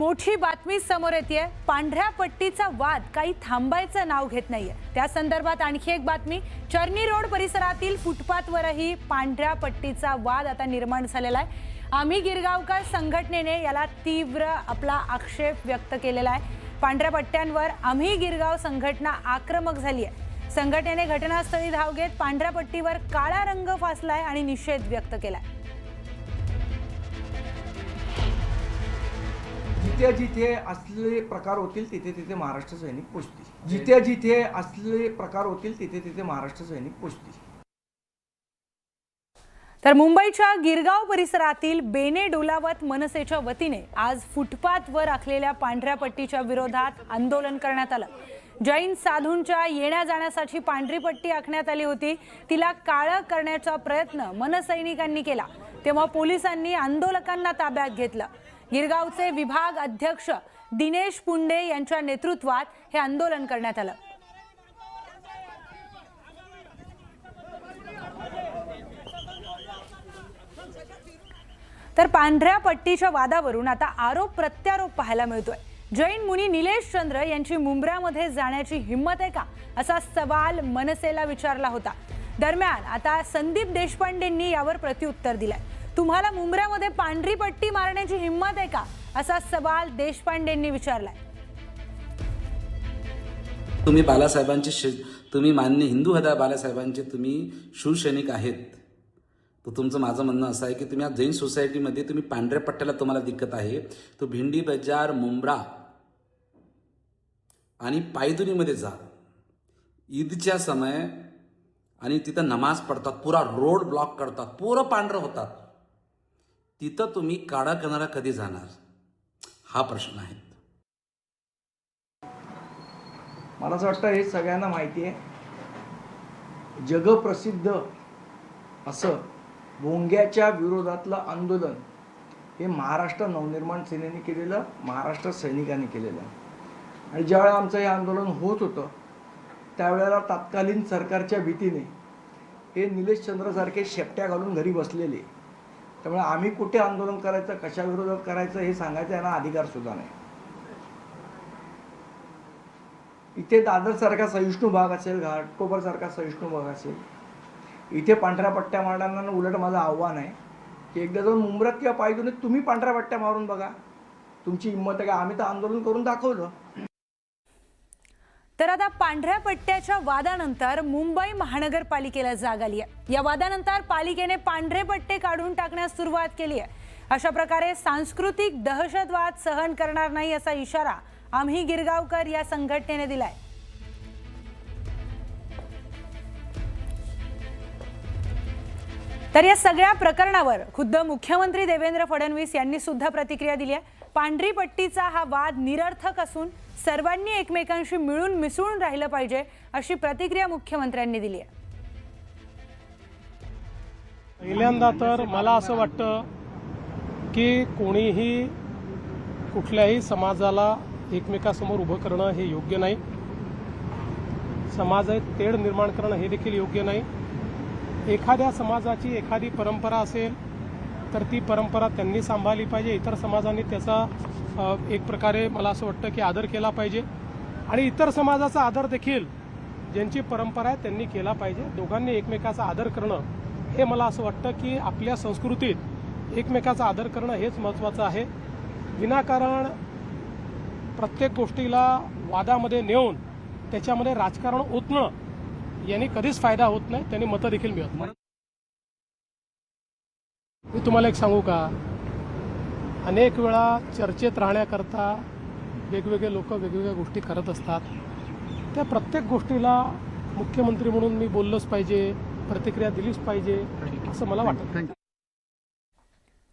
मोठी बातमी समोर येते। पांढऱ्या पट्टीचा वाद काही थांबायचं नाव घेत नाहीये। त्या संदर्भात आणखी एक बातमी। चर्नी रोड परिसरातील फुटपाथवरही पांढऱ्या पट्टीचा वाद आता निर्माण झालेला आहे। आम्ही गिरगावकर संघटनेने याला तीव्र आपला आक्षेप व्यक्त केलेला आहे। पांढऱ्या पट्ट्यांवर आम्ही गिरगाव संघटना आक्रमक झाली आहे। संघटनेने घटनास्थळी धाव घेत पांढऱ्या पट्टीवर काळा रंग फासलाय आणि निषेध व्यक्त केलाय। जिथे जिथे असलेले प्रकार होतील तिथे तिथे महाराष्ट्र सैनिक पोचतील। जिथे जिथे असलेले प्रकार होतील तिथे तिथे महाराष्ट्र सैनिक पोचतील। तर मुंबईच्या गिरगाव परिसरातील बेने डोलावत मनसेच्या वतीने आज फुटपाथवर आखलेल्या पांढऱ्या पट्टीच्या विरोधात आंदोलन करण्यात आलं। जैन साधूंच्या येण्या जाण्यासाठी पांढरी पट्टी आखण्यात आली होती, तिला काळं करण्याचा प्रयत्न मनसैनिकांनी केला, तेव्हा पोलिसांनी आंदोलकांना ताब्यात घेतलं। गिरगावचे विभाग अध्यक्ष दिनेश पुंडे यांच्या नेतृत्वात हे आंदोलन करण्यात आलं। तर पांढऱ्या पट्टीच्या वादावरून आता आरोप प्रत्यारोप पाहायला मिळतोय। जैन मुनी निलेश चंद्र यांची मुंब्र्यामध्ये जाण्याची हिम्मत आहे का, असा सवाल मनसेला विचारला होता। दरम्यान आता संदीप देशपांडेंनी यावर प्रत्युत्तर दिलंय। तुम्हाला मुंब्र्यामध्ये पांढरी पट्टी मारण्याची हिम्मत आहे का, असा सवाल देशपांडेंनी विचारलाय। तुम्ही बालासाहेबांचे तुम्ही मान्य हिंदू हृदय बालासाहेबांचे तुम्ही शिवसैनिक आहेत, तर तुमचं माझं म्हणणं असं आहे की तुम्ही आज जैन सोसायटीमध्ये तुम्ही पांढऱ्या पट्ट्याला तुम्हाला दिक्कत आहे, तो भिंडी बाजार मुंब्रा आणि पायदुनीमध्ये जा। ईदच्या समय आणि तिथं नमाज पडतात, पुरा रोड ब्लॉक करतात, पुरं पांढरं होतात, तिथं तुम्ही काळा करणारा कधी जाणार, हा प्रश्न आहे। मला असं वाटतं हे सगळ्यांना माहिती आहे। जगप्रसिद्ध असं भोंग्याच्या विरोधातलं आंदोलन हे महाराष्ट्र नवनिर्माण सेनेने केलेलं, महाराष्ट्र सैनिकांनी केलेलं। आणि ज्यावेळेला आमचं हे आंदोलन होत होतं त्यावेळेला तत्कालीन सरकारच्या भीतीने हे निलेश चंद्रसारखे शेपट्या घालून घरी बसलेले, त्यामुळे आम्ही कुठे आंदोलन करायचं, कशा विरोधात करायचं हे सांगायचं यांना अधिकार सुद्धा नाही। इथे दादरसारखा सहिष्णू भाग असेल, घाटकोपरसारखा सहिष्णू भाग असेल, इथे पांढऱ्या पट्ट्या मारणाऱ्यांना उलट माझं आव्हान आहे की एकदा जाऊन मुंब्र्यात किंवा पायदुनीत तुम्ही पांढऱ्या पट्ट्या मारून बघा, तुमची हिंमत आहे का। आम्ही तर आंदोलन करून दाखवलं। तर आता पांढऱ्या पट्ट्याच्या वादानंतर मुंबई महानगरपालिकेला जाग आली आहे। या वादानंतर पालिकेने पांढरे पट्टे काढून टाकण्यास सुरुवात केली आहे। अशा प्रकारे सांस्कृतिक दहशतवाद सहन करणार नाही असा इशारा आम्ही गिरगावकर या संघटनेने दिलाय। तर या सगळ्या प्रकरणावर खुद्द मुख्यमंत्री देवेंद्र फडणवीस यांनी सुद्धा प्रतिक्रिया दिली आहे। पांढरी पट्टीचा हा वाद निरर्थक असून सर्वांनी एकमेकांशी मिळून मिसळून राहिलं पाहिजे, अशी प्रतिक्रिया मुख्यमंत्र्यांनी दिली आहे। पहिल्यांदा तर मला असं वाटतं की कोणीही कुठल्याही समाजाला एकमेकांसमोर उभं करणं हे योग्य नाही, समाजात तेढ निर्माण करणं हे देखील योग्य नाही। एखाद्या समाजाची एखादी परंपरा असेल तर ती परंपरा त्यांनी सांभाळली पाहिजे, इतर समाजांनी त्याचा एक प्रकारे मला असं वाटतं की आदर केला पाहिजे आणि इतर समाजाचा आदर देखील ज्यांची परंपरा आहे त्यांनी केला पाहिजे। दोघांनी एकमेकाचा आदर करणं हे मला असं वाटतं की आपल्या संस्कृतीत एकमेकाचा आदर करणं हेच महत्त्वाचं आहे। विनाकारण प्रत्येक गोष्टीला वादामध्ये नेऊन त्याच्यामध्ये राजकारण ओतणं यांनी कधीच फायदा होत नाही, त्यांनी मतं देखील मिळत नाही। मी तुम्हाला एक सांगू का, अनेक वेळा चर्चेत राहण्याकरता वेगवेगळे लोक वेगवेगळ्या गोष्टी करत असतात, त्या प्रत्येक गोष्टीला मुख्यमंत्री म्हणून मी बोललंच पाहिजे, प्रतिक्रिया दिलीच पाहिजे असं मला वाटत नाही।